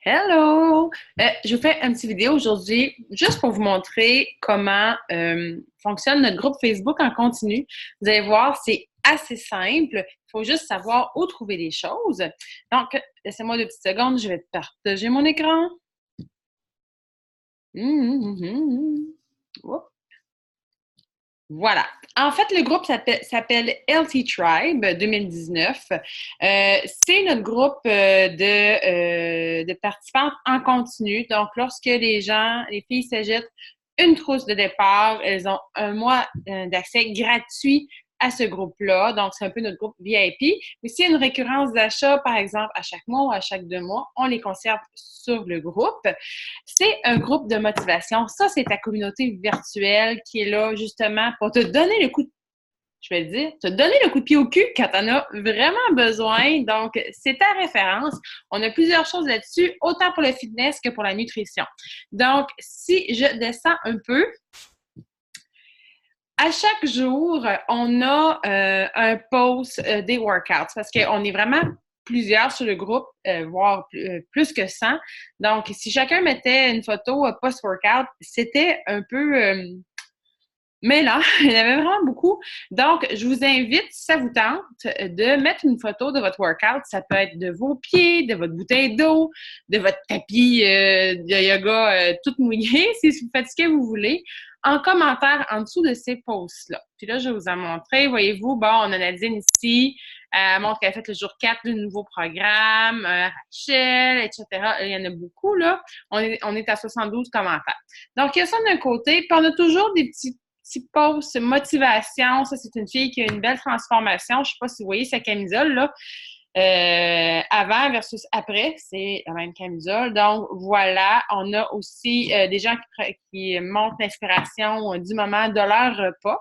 Hello! Je vous fais une petite vidéo aujourd'hui juste pour vous montrer comment fonctionne notre groupe Facebook en continu. Vous allez voir, c'est assez simple. Il faut juste savoir où trouver les choses. Donc, laissez-moi 2 petites secondes, je vais partager mon écran. Oups. Voilà. En fait, le groupe s'appelle LT Tribe 2019. C'est notre groupe de participantes en continu. Donc, lorsque les filles s'ajoutent une trousse de départ, elles ont un mois d'accès gratuit à ce groupe-là. Donc, c'est un peu notre groupe VIP. Mais s'il y a une récurrence d'achat, par exemple, à chaque mois ou à chaque 2 mois, on les conserve sur le groupe. C'est un groupe de motivation. Ça, c'est ta communauté virtuelle qui est là justement pour te donner le coup de, je vais le dire, te donner le coup de pied au cul quand tu en as vraiment besoin. Donc, c'est ta référence. On a plusieurs choses là-dessus, autant pour le fitness que pour la nutrition. Donc, si je descends un peu, à chaque jour, on a un post des workouts parce qu'on est vraiment plusieurs sur le groupe, voire plus que 100. Donc, si chacun mettait une photo post-workout, c'était un peu mêlant. Il y en avait vraiment beaucoup. Donc, je vous invite, si ça vous tente, de mettre une photo de votre workout. Ça peut être de vos pieds, de votre bouteille d'eau, de votre tapis de yoga tout mouillé, si vous faites ce que vous voulez, en commentaire en dessous de ces posts-là. Puis là, je vais vous en montrer. Voyez-vous, bon, on a Nadine ici. Elle montre qu'elle a fait le jour 4 du nouveau programme, Rachel, etc. Il y en a beaucoup, là. On est à 72 commentaires. Donc, il y a ça d'un côté. Puis on a toujours des petits posts motivation. Ça, c'est une fille qui a une belle transformation. Je ne sais pas si vous voyez sa camisole, là. Avant versus après, c'est la même camisole. Donc, voilà, on a aussi des gens qui montrent l'inspiration du moment de leur repas.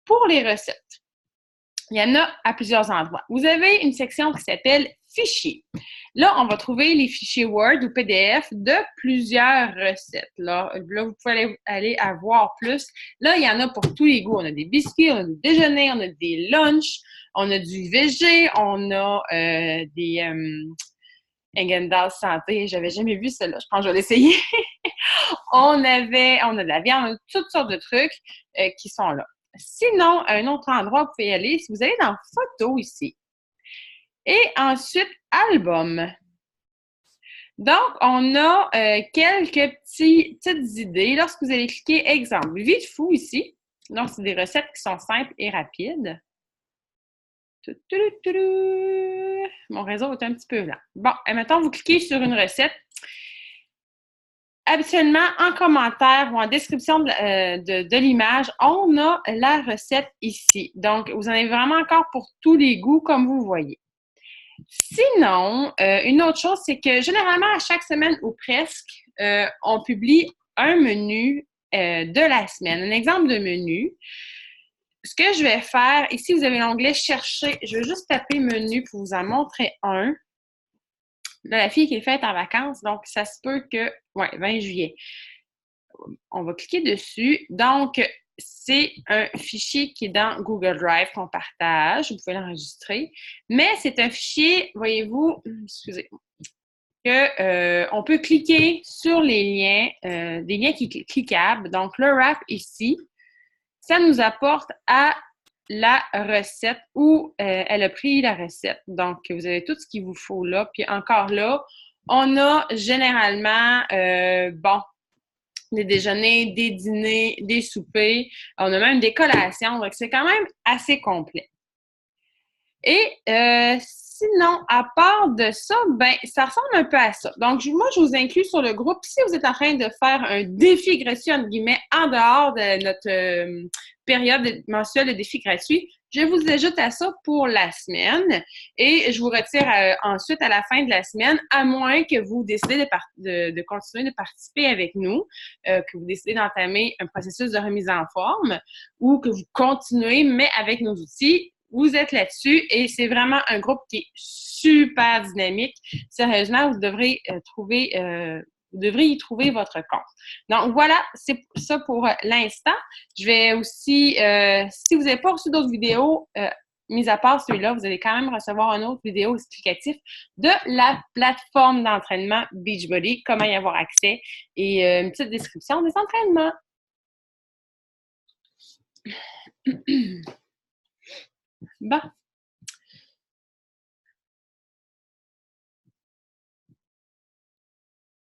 Pour les recettes, il y en a à plusieurs endroits. Vous avez une section qui s'appelle Fichiers. Là, on va trouver les fichiers Word ou PDF de plusieurs recettes. Là vous pouvez aller à voir plus. Là, il y en a pour tous les goûts. On a des biscuits, on a des déjeuners, on a des lunchs, on a du VG, on a des Häagen-Dazs santé. J'avais jamais vu celle-là. Je pense que je vais l'essayer. On a de la viande, on a toutes sortes de trucs qui sont là. Sinon, à un autre endroit, vous pouvez y aller si vous allez dans Photos ici. Et ensuite, Album. Donc, on a quelques petites idées. Lorsque vous allez cliquer Exemple, Vie de fou ici. Donc, c'est des recettes qui sont simples et rapides. Mon réseau est un petit peu lent. Bon, et maintenant, vous cliquez sur une recette. Habituellement, en commentaire ou en description de l'image, on a la recette ici. Donc, vous en avez vraiment encore pour tous les goûts, comme vous voyez. Sinon, une autre chose, c'est que généralement, à chaque semaine ou presque, on publie un menu de la semaine, un exemple de menu. Ce que je vais faire, ici, vous avez l'onglet « Chercher ». Je vais juste taper « Menu » pour vous en montrer un. Là, la fille qui est faite en vacances, donc ça se peut que... Ouais, 20 juillet. On va cliquer dessus. Donc, c'est un fichier qui est dans Google Drive qu'on partage. Vous pouvez l'enregistrer. Mais c'est un fichier, voyez-vous, excusez-moi, on peut cliquer sur les liens, des liens qui sont cliquables. Donc, le wrap ici, ça nous apporte à la recette où elle a pris la recette. Donc, vous avez tout ce qu'il vous faut là. Puis encore là, on a généralement, des déjeuners, des dîners, des soupers. On a même des collations. Donc, c'est quand même assez complet. Et sinon, à part de ça, ben, ça ressemble un peu à ça. Donc, moi, je vous inclus sur le groupe. Si vous êtes en train de faire un défi gratuit, entre guillemets, en dehors de notre période mensuelle de défi gratuit, je vous ajoute à ça pour la semaine et je vous retire ensuite à la fin de la semaine, à moins que vous décidez de continuer de participer avec nous, que vous décidez d'entamer un processus de remise en forme ou que vous continuez, mais avec nos outils. Vous êtes là-dessus et c'est vraiment un groupe qui est super dynamique. Sérieusement, vous devrez vous devrez y trouver votre compte. Donc, voilà, c'est ça pour l'instant. Je vais aussi, si vous n'avez pas reçu d'autres vidéos, mis à part celui-là, vous allez quand même recevoir une autre vidéo explicative de la plateforme d'entraînement Beachbody, comment y avoir accès et une petite description des entraînements. Bon.